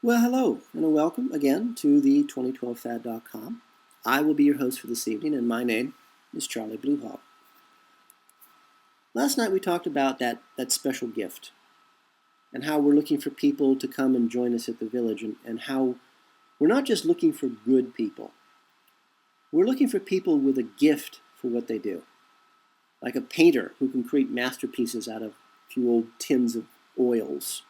Well, hello, and a welcome again to the 2012fad.com. I will be your host for this evening, and my name is Charlie Bluehawk. Last night we talked about that special gift and how we're looking for people to come and join us at the village, and how we're not just looking for good people. We're looking for people with a gift for what they do, like a painter who can create masterpieces out of a few old tins of oils,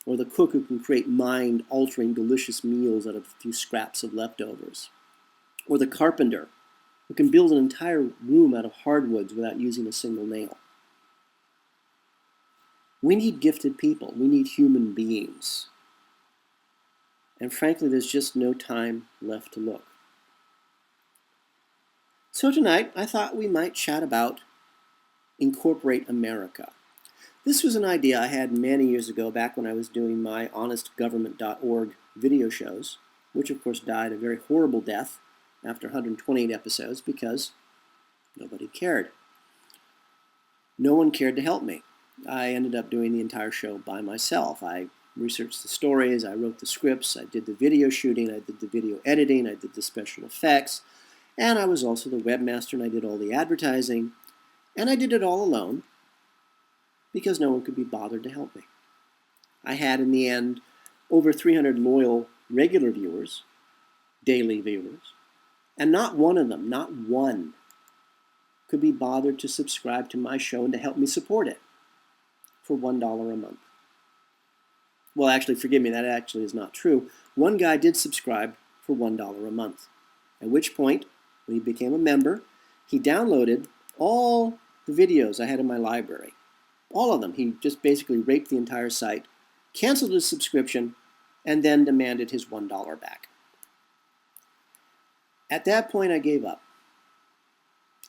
or the cook who can create mind-altering delicious meals out of a few scraps of leftovers, or the carpenter who can build an entire room out of hardwoods without using a single nail. We need gifted people. We need human beings. And frankly, there's just no time left to look. So tonight, I thought we might chat about Incorporate America. This was an idea I had many years ago, back when I was doing my honestgovernment.org video shows, which of course died a very horrible death after 128 episodes because nobody cared. No one cared to help me. I ended up doing the entire show by myself. I researched the stories, I wrote the scripts, I did the video shooting, I did the video editing, I did the special effects, and I was also the webmaster, and I did all the advertising, and I did it all alone, because no one could be bothered to help me. I had, in the end, over 300 loyal regular viewers, daily viewers, and not one of them, not one, could be bothered to subscribe to my show and to help me support it for $1 a month. Well, actually, forgive me, that actually is not true. One guy did subscribe for $1 a month, at which point, when he became a member, he downloaded all the videos I had in my library. All of them. He just basically raped the entire site, canceled his subscription, and then demanded his $1 back. At that point, I gave up.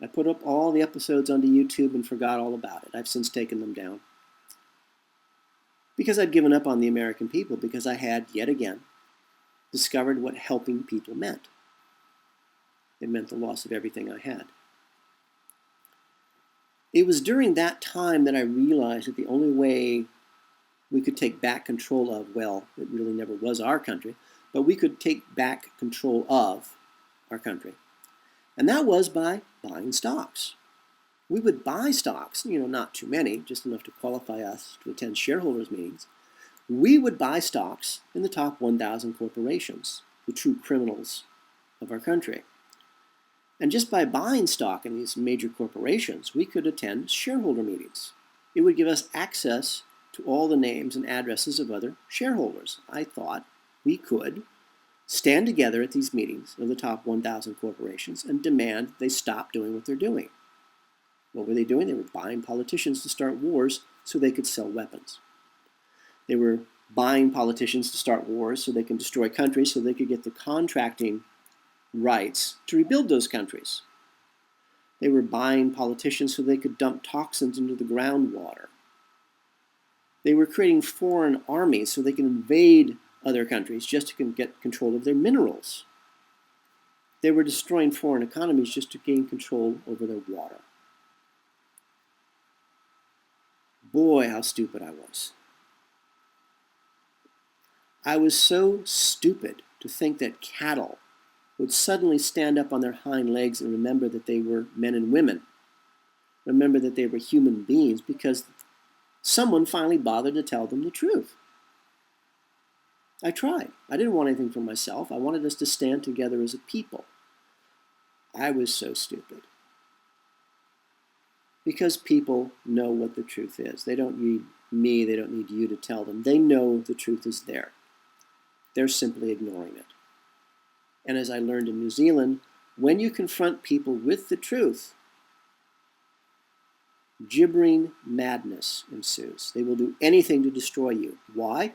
I put up all the episodes onto YouTube and forgot all about it. I've since taken them down. Because I'd given up on the American people, because I had, yet again, discovered what helping people meant. It meant the loss of everything I had. It was during that time that I realized that the only way we could take back control of, well, it really never was our country, but we could take back control of our country. And that was by buying stocks. We would buy stocks, not too many, just enough to qualify us to attend shareholders meetings. We would buy stocks in the top 1,000 corporations, the true criminals of our country. And just by buying stock in these major corporations, we could attend shareholder meetings. It would give us access to all the names and addresses of other shareholders. I thought we could stand together at these meetings of the top 1,000 corporations and demand they stop doing what they're doing. What were they doing? They were buying politicians to start wars so they could sell weapons. They were buying politicians to start wars so they can destroy countries, so they could get the contracting rights to rebuild those countries. They were buying politicians so they could dump toxins into the groundwater. They were creating foreign armies so they can invade other countries just to get control of their minerals. They were destroying foreign economies just to gain control over their water. Boy, how stupid I was. I was so stupid to think that cattle would suddenly stand up on their hind legs and remember that they were men and women, remember that they were human beings, because someone finally bothered to tell them the truth. I tried. I didn't want anything for myself. I wanted us to stand together as a people. I was so stupid. Because people know what the truth is. They don't need me, they don't need you to tell them. They know the truth is there. They're simply ignoring it. And as I learned in New Zealand, when you confront people with the truth, gibbering madness ensues. They will do anything to destroy you. Why?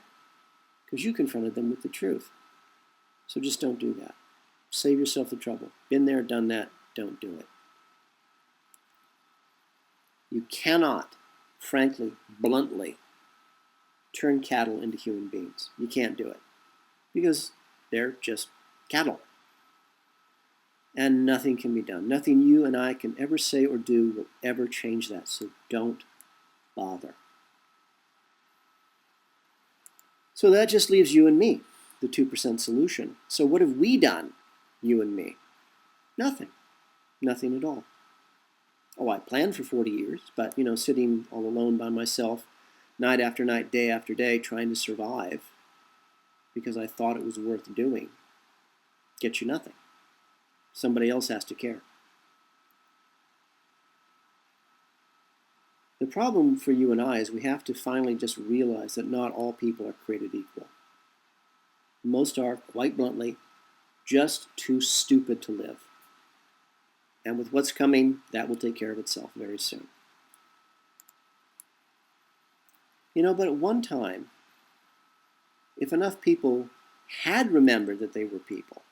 Because you confronted them with the truth. So just don't do that. Save yourself the trouble. Been there, done that. Don't do it. You cannot, frankly, bluntly, turn cattle into human beings. You can't do it. Because they're just cattle. And nothing can be done. Nothing you and I can ever say or do will ever change that. So don't bother. So that just leaves you and me, the 2% solution. So what have we done, you and me? Nothing. Nothing at all. Oh, I planned for 40 years, but, sitting all alone by myself, night after night, day after day, trying to survive because I thought it was worth doing, gets you nothing. Somebody else has to care. The problem for you and I is we have to finally just realize that not all people are created equal. Most are, quite bluntly, just too stupid to live. And with what's coming, that will take care of itself very soon. But at one time, if enough people had remembered that they were people,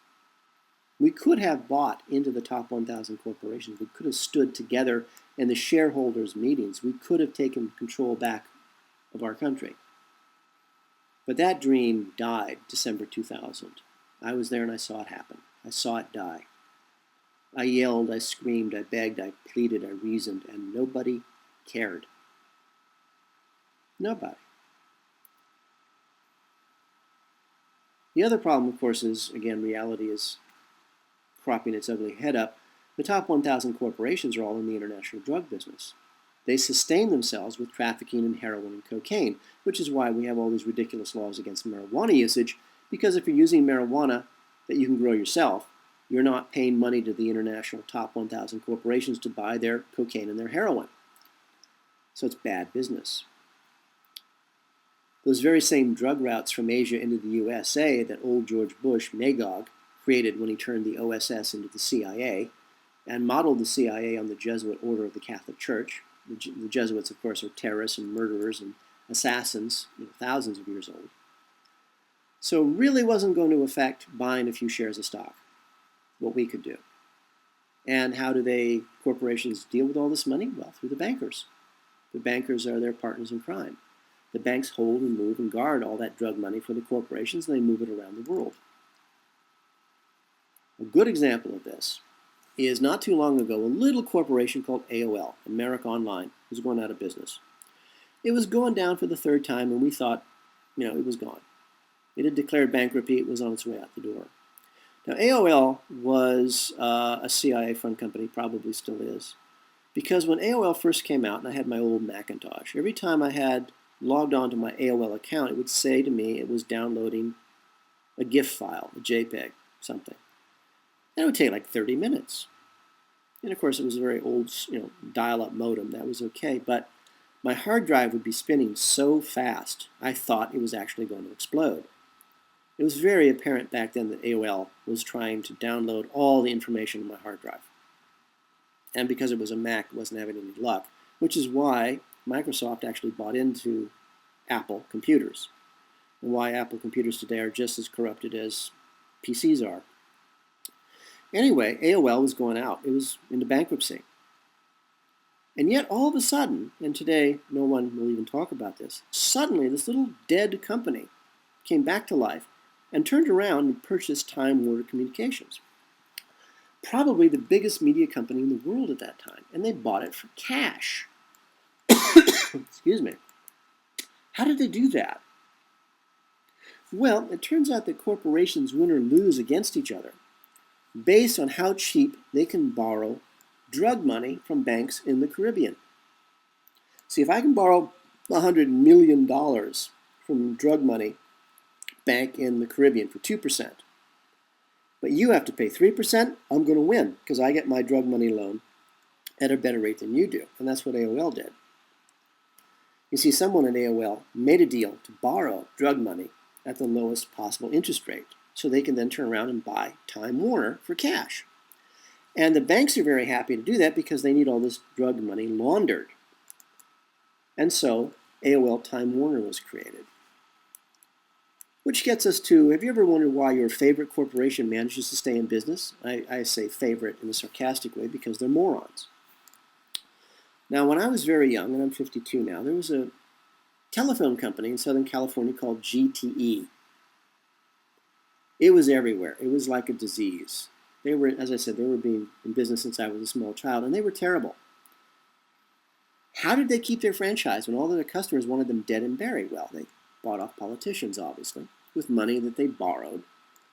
we could have bought into the top 1,000 corporations. We could have stood together in the shareholders' meetings. We could have taken control back of our country. But that dream died December 2000. I was there and I saw it happen. I saw it die. I yelled, I screamed, I begged, I pleaded, I reasoned, and nobody cared. Nobody. The other problem, of course, is, again, reality is cropping its ugly head up. The top 1,000 corporations are all in the international drug business. They sustain themselves with trafficking in heroin and cocaine, which is why we have all these ridiculous laws against marijuana usage, because if you're using marijuana that you can grow yourself, you're not paying money to the international top 1,000 corporations to buy their cocaine and their heroin. So it's bad business. Those very same drug routes from Asia into the USA that old George Bush, Magog, created when he turned the OSS into the CIA and modeled the CIA on the Jesuit order of the Catholic Church. The Jesuits, of course, are terrorists and murderers and assassins, thousands of years old. So really wasn't going to affect buying a few shares of stock, what we could do. And how do corporations deal with all this money? Well, through the bankers. The bankers are their partners in crime. The banks hold and move and guard all that drug money for the corporations, and they move it around the world. A good example of this is not too long ago, a little corporation called AOL, America Online, was going out of business. It was going down for the third time, and we thought, it was gone. It had declared bankruptcy. It was on its way out the door. Now, AOL was a CIA front company, probably still is, because when AOL first came out, and I had my old Macintosh, every time I had logged on to my AOL account, it would say to me it was downloading a GIF file, a JPEG, something. And it would take like 30 minutes. And of course, it was a very old, dial-up modem. That was okay. But my hard drive would be spinning so fast, I thought it was actually going to explode. It was very apparent back then that AOL was trying to download all the information on my hard drive. And because it was a Mac, it wasn't having any luck, which is why Microsoft actually bought into Apple computers, and why Apple computers today are just as corrupted as PCs are. Anyway, AOL was going out. It was into bankruptcy. And yet, all of a sudden, and today no one will even talk about this, suddenly this little dead company came back to life and turned around and purchased Time Warner Communications. Probably the biggest media company in the world at that time. And they bought it for cash. Excuse me. How did they do that? Well, it turns out that corporations win or lose against each other based on how cheap they can borrow drug money from banks in the Caribbean. See, if I can borrow $100 million from drug money bank in the Caribbean for 2%, but you have to pay 3%, I'm going to win because I get my drug money loan at a better rate than you do. And that's what AOL did. You see, someone at AOL made a deal to borrow drug money at the lowest possible interest rate so they can then turn around and buy Time Warner for cash. And the banks are very happy to do that because they need all this drug money laundered. And so AOL Time Warner was created. Which gets us to, have you ever wondered why your favorite corporation manages to stay in business? I say favorite in a sarcastic way because they're morons. Now, when I was very young, and I'm 52 now, there was a telephone company in Southern California called GTE. It was everywhere. It was like a disease. They were, as I said, they were being in business since I was a small child, and they were terrible. How did they keep their franchise when all of their customers wanted them dead and buried? Well, they bought off politicians, obviously, with money that they borrowed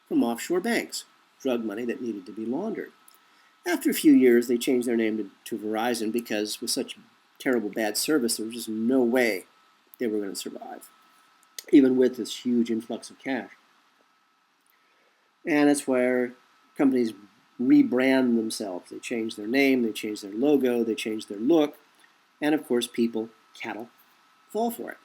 from offshore banks, drug money that needed to be laundered. After a few years, they changed their name to Verizon because with such terrible bad service, there was just no way they were going to survive, even with this huge influx of cash. And that's where companies rebrand themselves. They change their name, they change their logo, they change their look, and of course people, cattle, fall for it.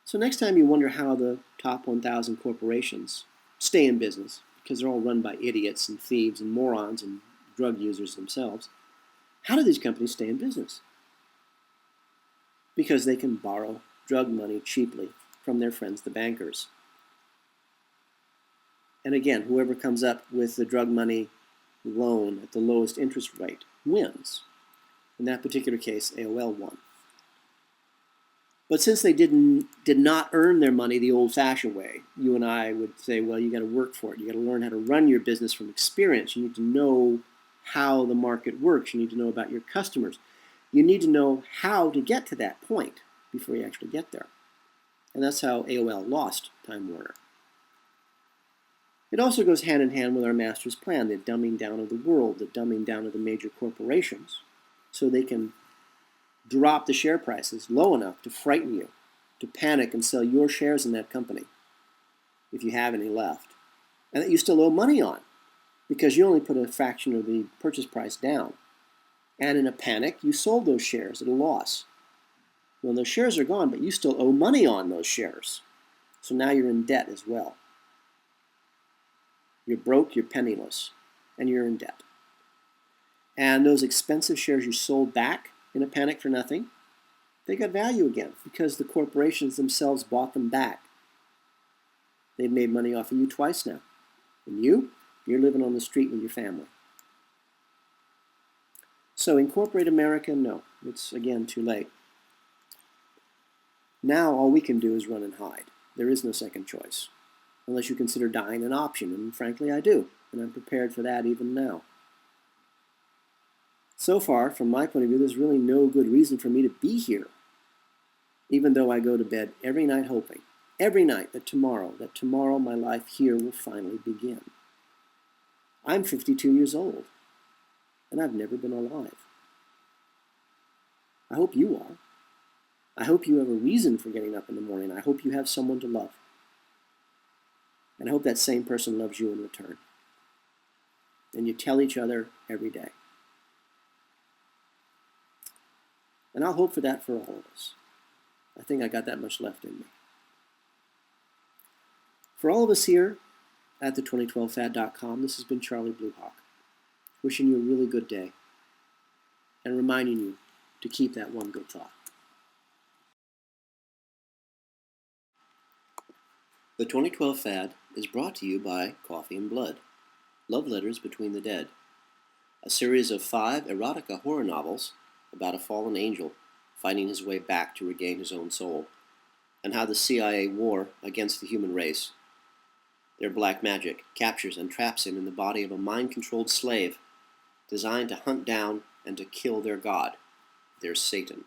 So next time you wonder how the top 1,000 corporations stay in business, because they're all run by idiots and thieves and morons and drug users themselves, how do these companies stay in business? Because they can borrow drug money cheaply from their friends, the bankers. And again, whoever comes up with the drug money loan at the lowest interest rate wins. In that particular case, AOL won. But since they did not earn their money the old-fashioned way, you and I would say, well, you got to work for it. You got to learn how to run your business from experience. You need to know how the market works. You need to know about your customers. You need to know how to get to that point before you actually get there. And that's how AOL lost Time Warner. It also goes hand in hand with our master's plan, the dumbing down of the world, the dumbing down of the major corporations, so they can drop the share prices low enough to frighten you, to panic and sell your shares in that company, if you have any left, and that you still owe money on, because you only put a fraction of the purchase price down. And in a panic, you sold those shares at a loss. Well, those shares are gone, but you still owe money on those shares. So now you're in debt as well. You're broke, you're penniless, and you're in debt. And those expensive shares you sold back in a panic for nothing, they got value again because the corporations themselves bought them back. They've made money off of you twice now. And you're living on the street with your family. So incorporate America? No, it's again too late. Now all we can do is run and hide. There is no second choice. Unless you consider dying an option, and frankly I do, and I'm prepared for that even now. So far, from my point of view, there's really no good reason for me to be here, even though I go to bed every night hoping, every night, that tomorrow my life here will finally begin. I'm 52 years old, and I've never been alive. I hope you are. I hope you have a reason for getting up in the morning. I hope you have someone to love. And I hope that same person loves you in return. And you tell each other every day. And I'll hope for that for all of us. I think I got that much left in me. For all of us here at the2012fad.com, this has been Charlie Bluehawk, wishing you a really good day and reminding you to keep that one good thought. The 2012 Fad is brought to you by Coffee and Blood, Love Letters Between the Dead, a series of 5 erotica horror novels about a fallen angel finding his way back to regain his own soul, and how the CIA war against the human race, their black magic, captures and traps him in the body of a mind-controlled slave designed to hunt down and to kill their god, their Satan.